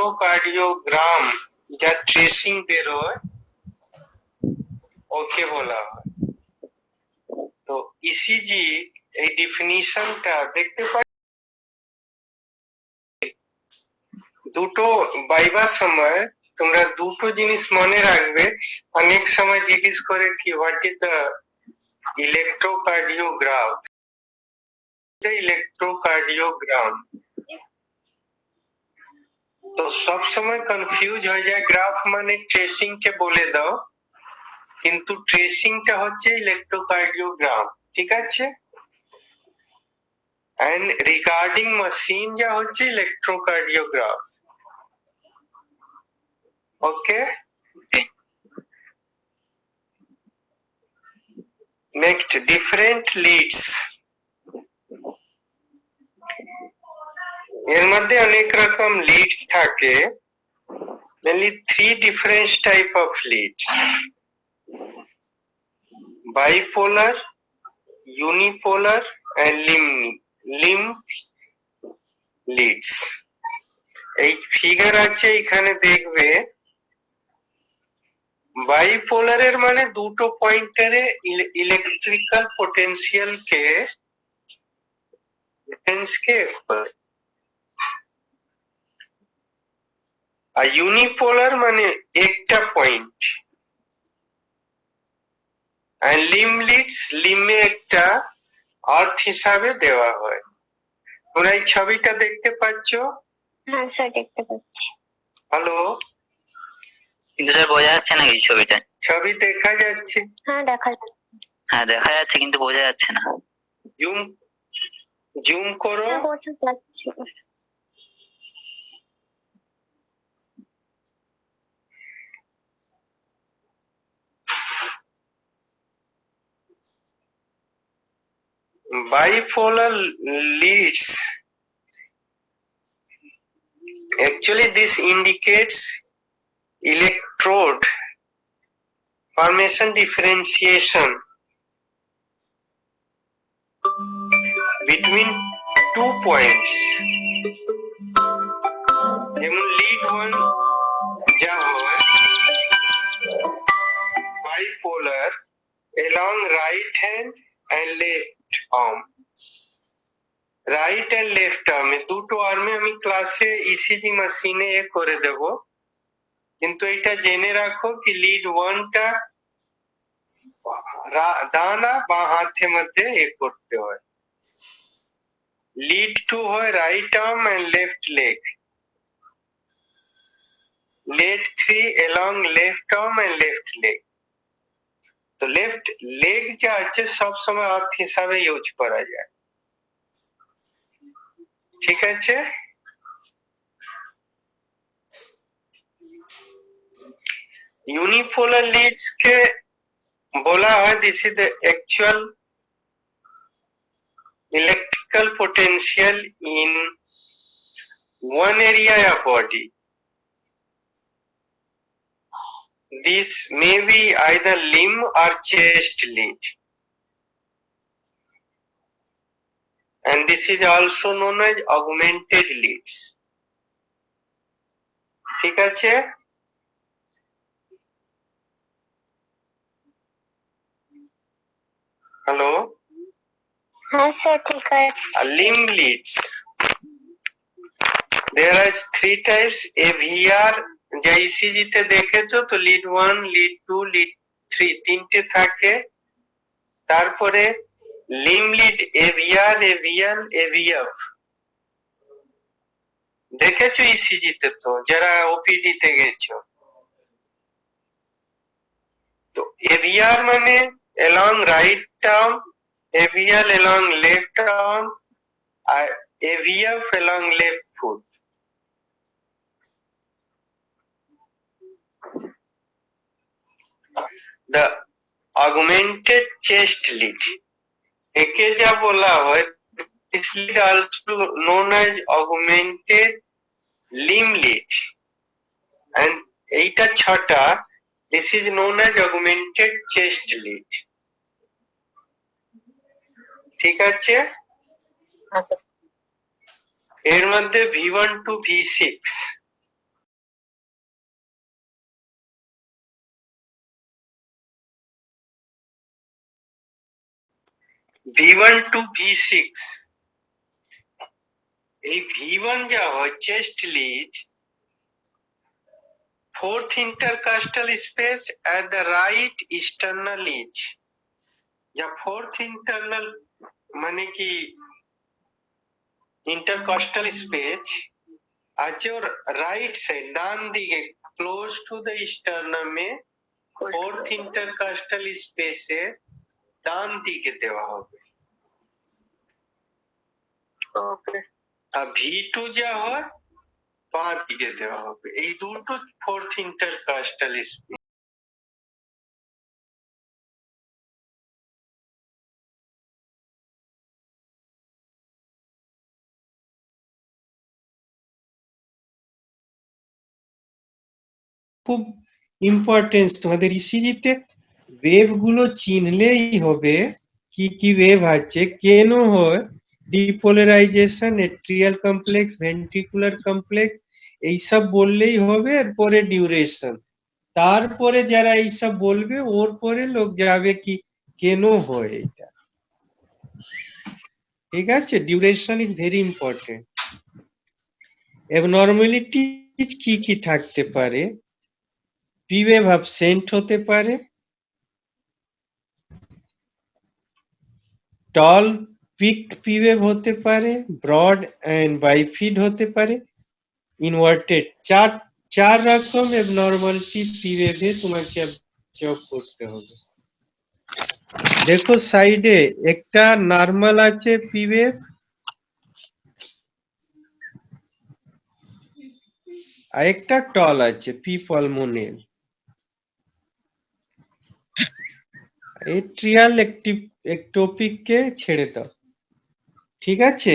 Electrocardiogram যা tracing বেরোয় ওকে বলা হয়। তো ইসিজি এই ডেফিনিশনটা দেখতে পাই দুটো বাইবার সময় তোমরা দুটো জিনিস মনে রাখবে। অনেক সময় জিজ্ঞেস করে কি হোয়াট ইজ দ্য ইলেকট্রোকার্ডিওগ্রাফ, ইলেকট্রোকার্ডিওগ্রাম। তো সব সময় কনফিউজ হয়ে যায়, গ্রাফ মানে ট্রেসিং কে বলে দাও, কিন্তু ট্রেসিংটা হচ্ছে ইলেকট্রোকার্ডিওগ্রাম, ঠিক আছে। এন্ড রিগার্ডিং মেশিন যা হচ্ছে electrocardiograph. Okay, next different leads. এর মধ্যে অনেক রকম লিডস থাকে, mainly three different type of leads: bipolar, unipolar and limb leads. এই ফিগার আছে এখানে দেখবে, বাইপোলারের মানে দুটো পয়েন্টারে ইলেকট্রিক্যাল পোটেনশিয়াল কে আর ইউনিপোলার মানে একটা পয়েন্ট। আর লিম লিডস, লিমে একটা আর্থ হিসাবে দেওয়া হয়। তোমরা এই ছবিটা দেখতে পাচ্ছ? হ্যাঁ স্যার দেখতে পাচ্ছি। হ্যালো, কিন্তু স্যার বোঝা যাচ্ছে না এই ছবিটা। ছবি দেখা যাচ্ছে? হ্যাঁ দেখা যাচ্ছে। হ্যাঁ দেখা যাচ্ছে কিন্তু বোঝা যাচ্ছে না। জুম করো। হ্যাঁ বোঝা যাচ্ছে। Bipolar leads, actually this indicates electrode formation differentiation between 2 points. যেমন lead 1 যা হয় bipolar along right hand and left arm, right and left আর্মে, দুটো আর্মে আমি ক্লাসে ইসিজি মেশিনে করে দেব, কিন্তু এটা জেনে রাখো কি লিড 1টা ডান আর বাঁ হাতের মধ্যে করতে হয়, লিড 2 হয় right arm and left leg, lead 3 along left arm and left leg. তো লেফট লেগ যা আছে সব সময় আর্থ হিসাবে ইউজ করা যায়, ঠিক আছে। यूनिपोलर लीड्स के बोला है this is the actual electrical potential in one area या body. This may be either limb or chest lead, and this is also known as augmented leads. ঠিক আছে। হ্যালো, হ্যাঁ স্যার ঠিক আছে। limb leads, there are three types. AVR যা ECG তে দেখেছো তো, লিড 1, লিড 2, লিড 3 তিনটে থাকে। তারপরে লিম লিড এভিআর, এভিএল, এভিএফ দেখেছো ইসিজি তে, তো যারা ওপিডি তে গেছো। তো এভিআর মানে along right arm, AVL along left arm, R এভিএফ along left foot. The augmented chest lead, একে যা বলা হয় this lead also known as augmented limb lead, and এইটা ছটা, this is known as augmented chest lead, ঠিক আছে। এর মধ্যে V1 to V6 V1 to V6 এই V1 যা হয় chest lead fourth intercostal space at the right sternal edge या fourth internal মানে কি intercostal space আছে ওর রাইট সাইড ডান দিকে ক্লোজ টু দ্য স্টার্নামে fourth intercostal space ডান দিকে দেওয়া হবে ওকে। আর V2 যা হয় বাঁ দিকে দেওয়া হবে এই দুটো fourth intercostal space খুব ইম্পর্টেন্স তোমাদের ইসিজিতে ওয়েভ গুলো চিনলেই হবে কি কি ওয়েভ আছে কেন হয় depolarisation atrial complex ventricular complex এইসব বললেই হবে এরপরে ডিউরেশন তারপরে যারা এইসব বলবে ওর পরে লোক যাবে কি কেন হয় এটা ঠিক আছে ডিউরেশন ইজ ভেরি ইম্পর্টেন্ট এবনর্মালিটি কি কি থাকতে পারে পি ওয়েভ অ্যাবসেন্ট হতে পারে টল পিকড পি ওয়েভ হতে পারে ব্রড এন্ড বাইফিড হতে পারে ইনভার্টেড চার রকম এবনর্মালিটি পি ওয়েভে তোমাকে অবজার্ভ করতে হবে দেখো সাইডে একটা নরমাল আছে পি ওয়েভ আর একটা টল আছে পি পালমোনাল এট্রিয়াল একটোপিক কে ছেড়ে দাও ঠিক আছে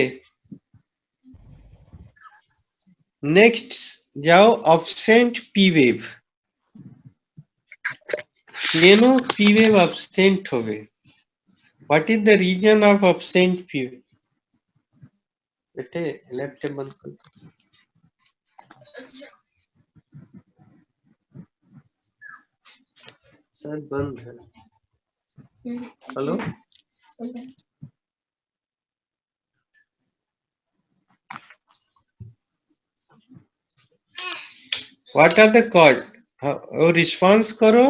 নেক্সট যাও অবসেন্ট পি ওয়েভ কেন পি ওয়েভ অবসেন্ট হবে what is the reason of absent P wave बेटे लैपटॉप बंद कर दो शायद बंद है hello what are the cause ও রেসপন্স করো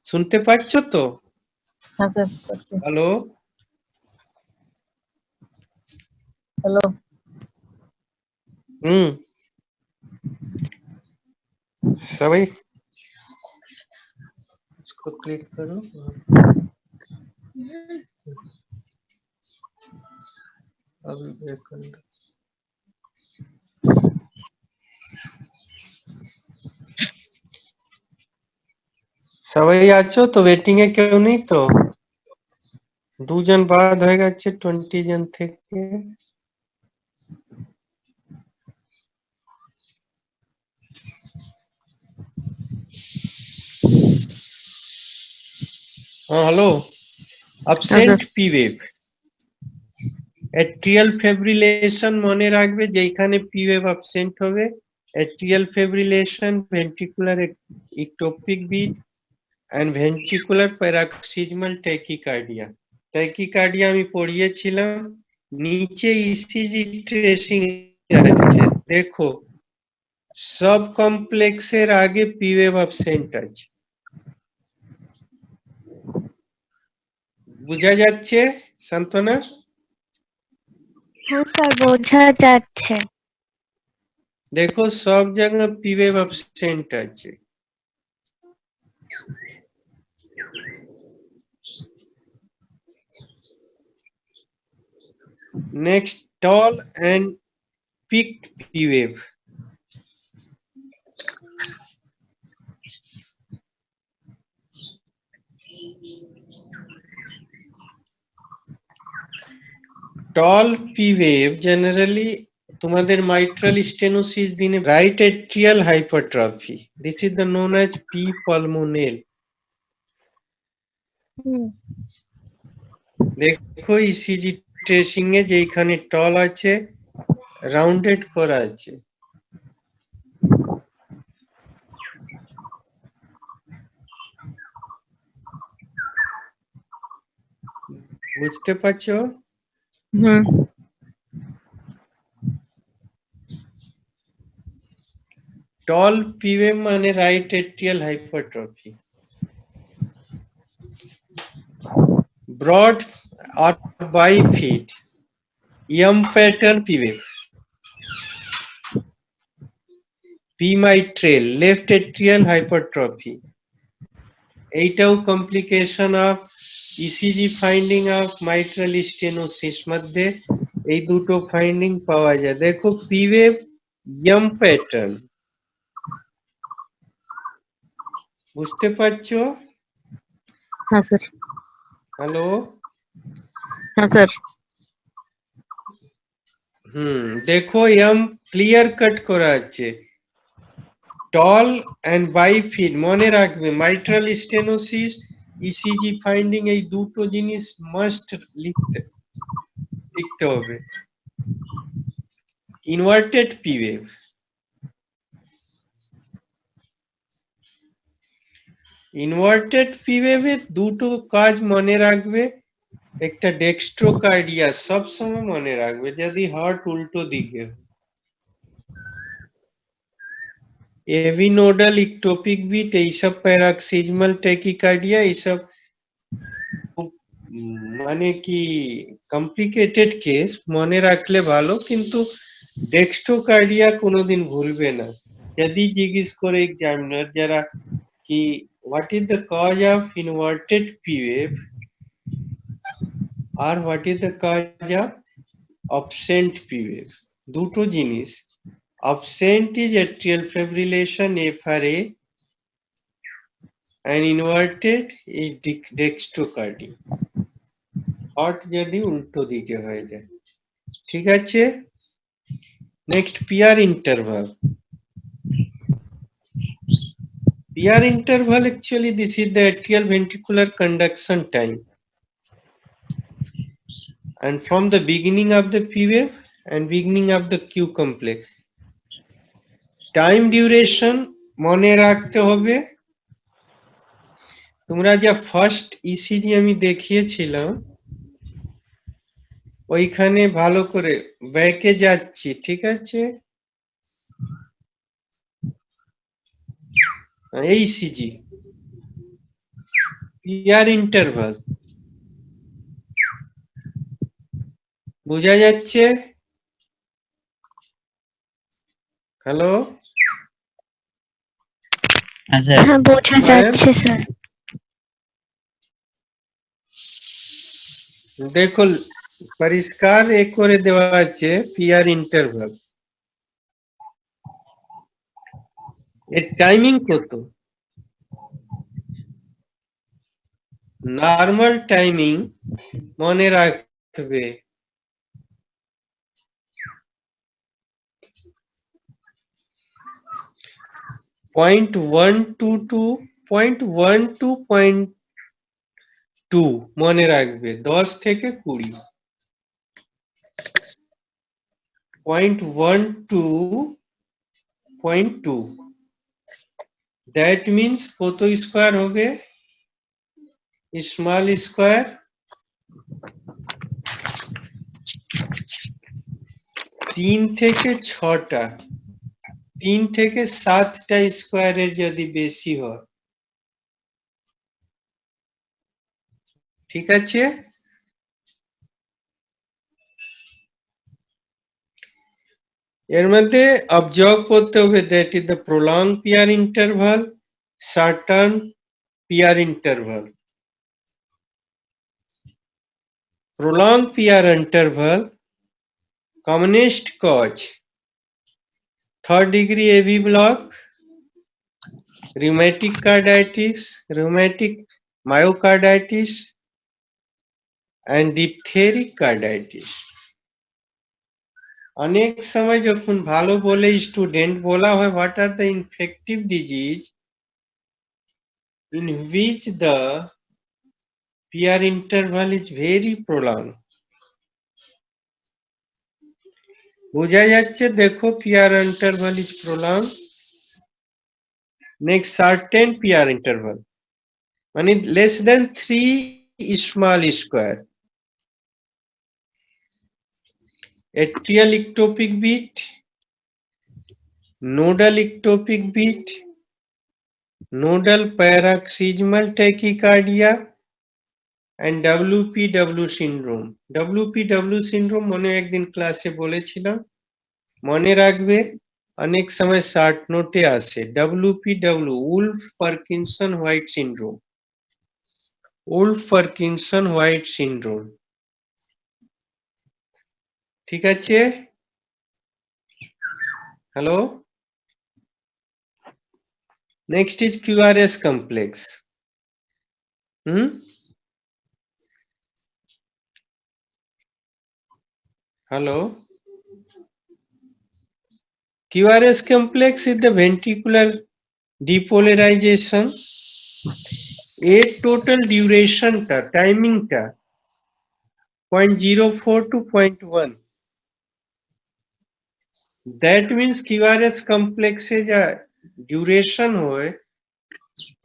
শুনতে পাচ্ছো তো হ্যাঁ স্যার করছি। হ্যালো হ্যালো হুম सभी इसको क्लिक करो अभी बैक कर दो সবাই আছো তো ওয়েটিং এ কেউ নেই তো দুজন বাদ হয়ে গেছে 20 জন থেকে হ্যাঁ hello absent P wave atrial fibrillation মনে রাখবে যেখানে পি ওয়েভ অ্যাবসেন্ট হবে atrial fibrillation ventricular ectopic beat and ventricular paroxysmal tachycardia tachycardia আমি পড়িয়েছিলাম নিচে ইসিজি ট্রেসিং আছে দেখো সব কমপ্লেক্সের আগে পি ওয়েভ অ্যাবসেন্ট আছে বুঝা যাচ্ছে শান্তনা হ্যাঁ স্যার বোঝা যাচ্ছে देखो सब जगह पी वेव एब्सेंट আছে next tall and peaked p wave tall p wave generally তোমাদের mitral stenosis দিনে right atrial hypertrophy this is the known as p pulmonale দেখো ইসিজি ট্রেসিং এ যেখানে টল আছে রাউন্ডেড করা আছে বুঝতে পারছো? হুম Tall PVM মানে right atrial hypertrophy. Broad or bifid M pattern PVM. P mitral left atrial hypertrophy. এইটাও complication of ECG finding of mitral stenosis মধ্যে এই দুটো ফাইন্ডিং পাওয়া যায়। দেখো PVM M pattern বুঝতে পারছো? হ্যাঁ স্যার হ্যালো, হ্যাঁ স্যার দেখো এম ক্লিয়ার কাট করা আছে। টল এন্ড বাইফিড মনে রাখবে, মাইট্রাল স্টেনোসিস ইসিজি ফাইন্ডিং এই দুটো জিনিস মাস্ট লিখতে হবে। Inverted P wave, inverted P ওয়েভের দুটো কাজ মনে রাখবে। একটা ডেক্সট্রোকার্ডিয়া সবসময় মনে রাখবে যদি হার্ট উল্টো দিকে, এভি নোডাল ইকটোপিক বিট এইসব, প্যারাক্সিজমাল ট্যাকিকার্ডিয়া এইসব মানে কি কমপ্লিকেটেড কেস, মনে রাখলে ভালো, কিন্তু ডেক্সট্রোকার্ডিয়া কোনোদিন ভুলবে না। যদি জিজ্ঞেস করে এক্সামিনার যারা কি what is the cause of inverted P wave আর what is the cause of absent P wave, দুটো জিনিস। Absent is atrial fibrillation FRA and inverted is dextrocardia, heart যদি উল্টো দিকে হয়ে যায়। ঠিক আছে, next PR interval. PR interval, actually this is the atrial ventricular conduction time, and from the beginning of the P wave and beginning of the Q complex. Time duration মনে রাখতে হবে। তোমরা যা ফার্স্ট ইসিজি আমি দেখিয়েছিলাম ওইখানে ভালো করে ব্যাকে যাচ্ছি, ঠিক আছে? এই সিজি পিআর ইন্টারভাল বোঝা যাচ্ছে? হ্যালো, হ্যাঁ স্যার। হ্যাঁ বোঝা যাচ্ছে স্যার। দেখো পরিষ্কার এ করে দেওয়া আছে পিআর ইন্টারভাল। এর টাইমিং কত? নরমাল টাইমিং মনে রাখবে 0.122 to 0.12.2 মনে রাখবে, 10 থেকে 20। 0.12.2 দ্যাট মিনস কত স্কয়ার হবে? স্মল স্কয়ার 3 থেকে 6টা, 3 থেকে 7টা স্কয়ারের যদি বেশি হয়, ঠিক আছে? এর মধ্যে অবজার্ভ করতে হবে that is the prolong PR interval, shorten PR interval. Prolonged PR interval, commonest cause, third degree AV block, rheumatic carditis, rheumatic myocarditis, and diphtheric carditis. অনেক সময় যখন ভালো বলে স্টুডেন্ট বলা হয় what are the infective disease in which the PR interval is very prolonged. বোঝা যাচ্ছে? দেখো PR interval is prolonged. Next, certain PR interval মানে less than 3 small square, atrial ectopic beat, nodal ectopic beat, nodal paroxysmal tachycardia, and WPW syndrome. WPW syndrome মনে একদিন ক্লাসে বলেছিলাম, মনে রাখবে, অনেক সময় শার্ট নোটে আসে। WPW Wolf Parkinson white syndrome, Wolf Parkinson white syndrome. ঠিক আছে, hello. Next is QRS complex. Hello. QRS complex is the ventricular depolarization. এর total duration টা, timing টা 0.04 to 0.1. That means QRS complex এ যা duration হয়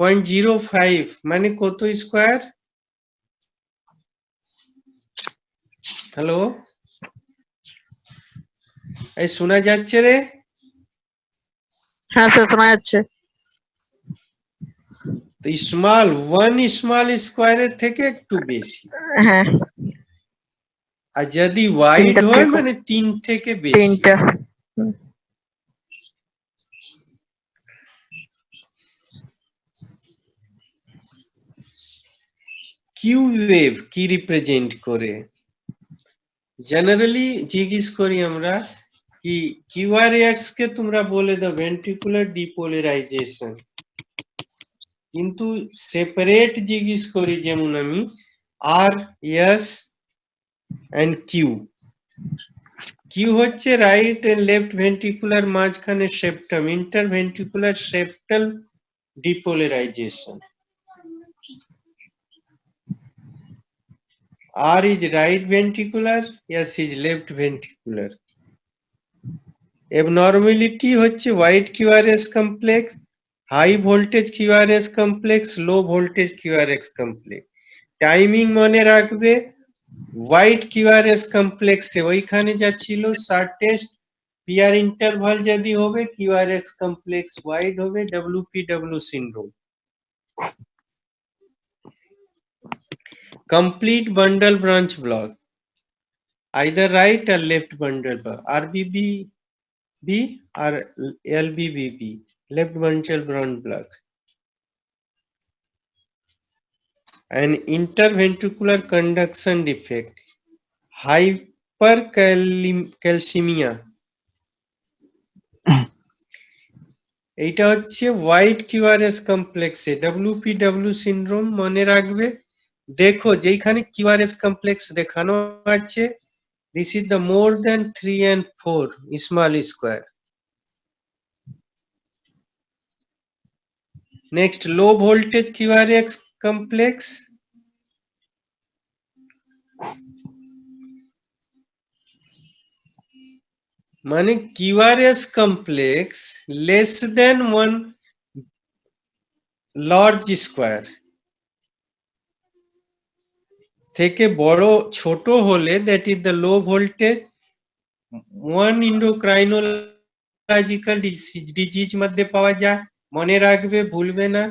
0.05 মানে কত স্কয়ার? হ্যালো, এই শোনা যাচ্ছে রে? হ্যাঁ স্যার শোনা যাচ্ছে। তো স্মল 1 স্মল স্কয়ারের থেকে একটু বেশি, হ্যাঁ আর যদি ওয়াইড তিনটার হয় থেকে মানে 3 থেকে বেশি। তিনটা। কিউ ওয়েভ কি রিপ্রেজেন্ট করে? জেনারেলি জিজ্ঞেস করি আমরা কি কিউআরএক্স কে তোমরা বলে দাও ভেন্ট্রিকুলার ডিপোলারাইজেশন, কিন্তু সেপারেট জিজ্ঞেস করি, যেমন আমি আর এস এন্ড কিউ। কিউ হচ্ছে রাইট এন্ড লেফট ভেন্ট্রিকুলার মাঝখানে septum, interventricular septal depolarisation. R is right ventricular, S is left ventricular. Abnormality হচ্ছে white QRS complex, high voltage QRS complex, low voltage QRS complex. Timing মনে রাখবে, white QRS complex এ ওইখানে যা ছিল shortest peer interval যদি হবে QRS complex wide হবে, WPW syndrome. Complete bundle branch block, either right or left bundle block, RBB or LBBB, left bundle branch block. An interventricular conduction defect, hypercalcemia, এইটা হচ্ছে white QRS কমপ্লেক্সে WPW syndrome মনে রাখবে। দেখো যেখানে QRS complex দেখানো আছে, this is the more than 3 and 4 small square. Next, low voltage QRS complex, মানে QRS complex less than 1 large square থেকে বড় ছোট হলে that is the low voltage. one endocrinological disease মধ্যে পাওয়া যায়, মনে রাখবে ভুলবে না,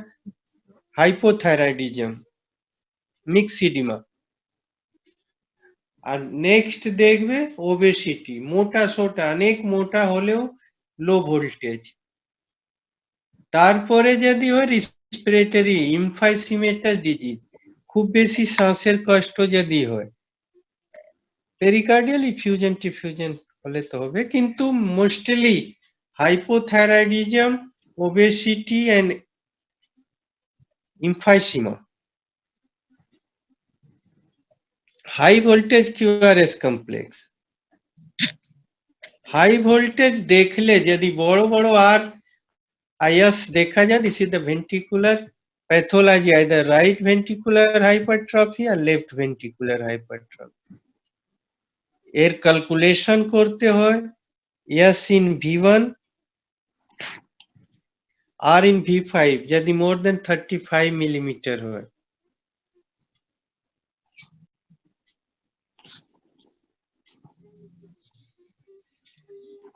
হাইপোথাইরয়েডিজম, মিক্সিডিমা। আর নেক্সট দেখবে ওবেসিটি, মোটা সোটা, অনেক মোটা হলেও লো ভোল্টেজ। তারপরে যদি হয় রেসপিরেটরি ইমফাইসিমেটাস ডিজিজ, খুব বেশি শ্বাসের কষ্ট যদি হয়, পেরিকার্ডিয়াল ইফিউশন টিফিউশন হলে তো হবে, কিন্তু mostly hypothyroidism, obesity and emphysema. High voltage QRS complex, high voltage দেখলে যদি বড় বড় আর আইএস দেখা যায়, this is the ventricular pathology, either right ventricular hypertrophy or left ventricular hypertrophy. এর ক্যালকুলেশন করতে হয় S in V1, R in V5 যদি more than 35 millimeter হয়।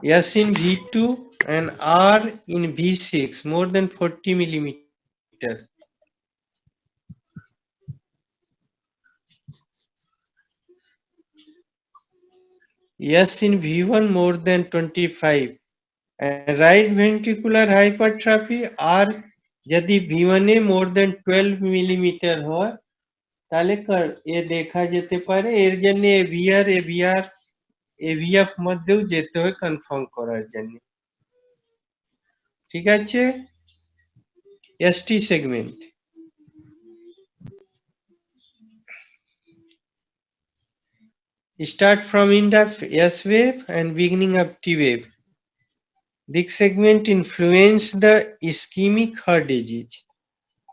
S in V2 and R in V6 more than 40 millimeter. S in V1 more than 25 and right ventricular hypertrophy R यदि V1 এ more than 12 millimeter হয় তাহলে এ দেখা যেতে পারে এর জন্য AVR AVF মধ্যেও যেতে হয় কনফার্ম করার জন্য ঠিক আছে ST segment start from end of S wave and beginning of T wave. This segment influence the ischemic heart disease.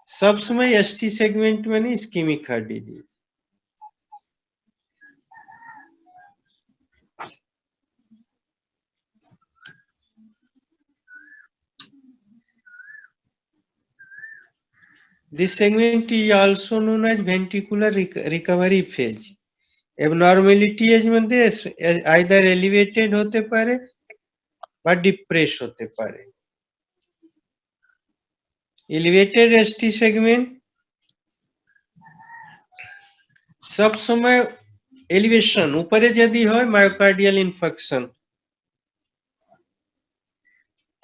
सब समय ST segment में ischemic heart disease. This segment is also known as ventricular recovery phase. Abnormality এর মধ্যে either elevated হতে পারে বা depress হতে পারে elevated ST segment सब समय elevation উপরে যদি হয় myocardial infarction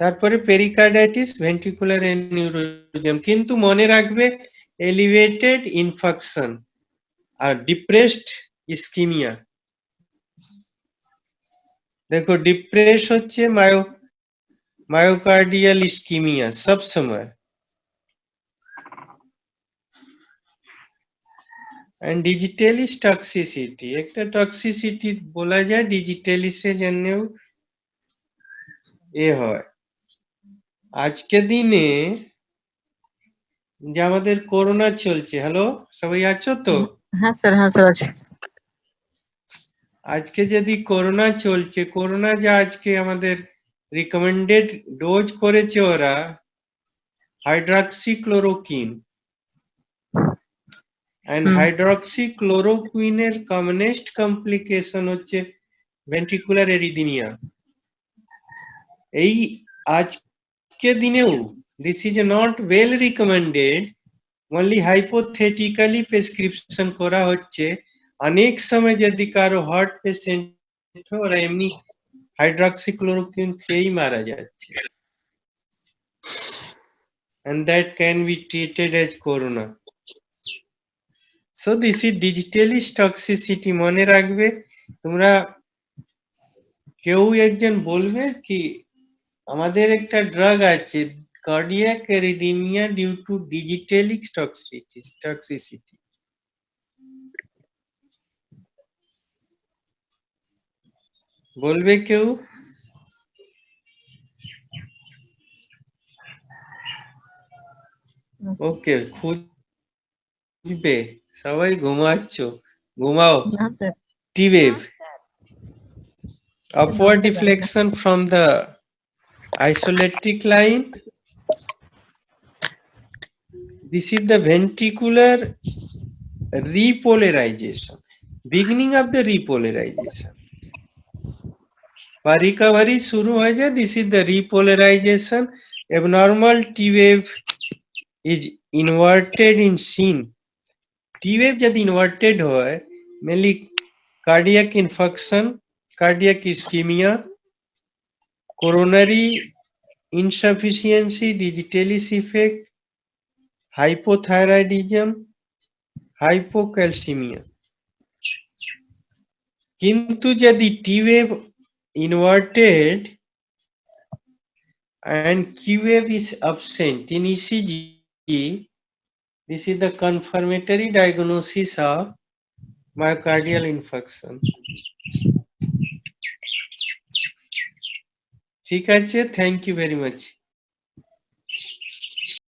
তারপরে pericarditis ventricular aneurysm কিন্তু মনে রাখবে elevated infarction আর depressed ischemia देखो डिप्रेस হচ্ছে myocardial ischemia सब समय and digitalis toxicity একটা toxicity বলা যায় digitalis এর জন্যও এ হয় আজকের দিনে যে আমাদের করোনা চলছে হ্যালো সবাই আছো তো हाँ सर আছে আজকে যদি করোনা চলছে করোনা যা আজকে আমাদের রিকমেন্ডেড ডোজ করেছে ওরা হাইড্রক্সিক্লোরোকুইন and hydroxychloroquine এর commonest complication হচ্ছে ventricular arrhythmia এই আজকে দিনেও this is not well recommended only hypothetically prescription করা হচ্ছে অনেক সময় যদি কারো হার্ট পেশেন্ট ওরা এমনি হাইড্রক্সিক্লোরোকুইন খেয়েই মারা যাচ্ছে and that can be treated as corona. So this is digitalis toxicity মনে রাখবে তোমরা কেউ একজন বলবে কি আমাদের একটা ড্রাগ আছে cardiac arrhythmia due to digitalis toxicity বলবে কেউ ওকে খুঁজবে সবাই ঘুমাচ্ছো ঘুমাও ना sir T wave upward deflection from the isoelectric line. This is the ventricular repolarization, beginning of the repolarization. বা recovery শুরু হয়ে যায় this is the repolarization. Abnormal T wave is inverted in scene. T wave যদি inverted হয় mainly cardiac infarction, cardiac ischemia, coronary insufficiency, digitalis effect, hypothyroidism, hypocalcemia. কিন্তু যদি T wave inverted and Q wave is absent in ECG, this is the confirmatory diagnosis of myocardial infarction. ঠিক আছে, thank you very much.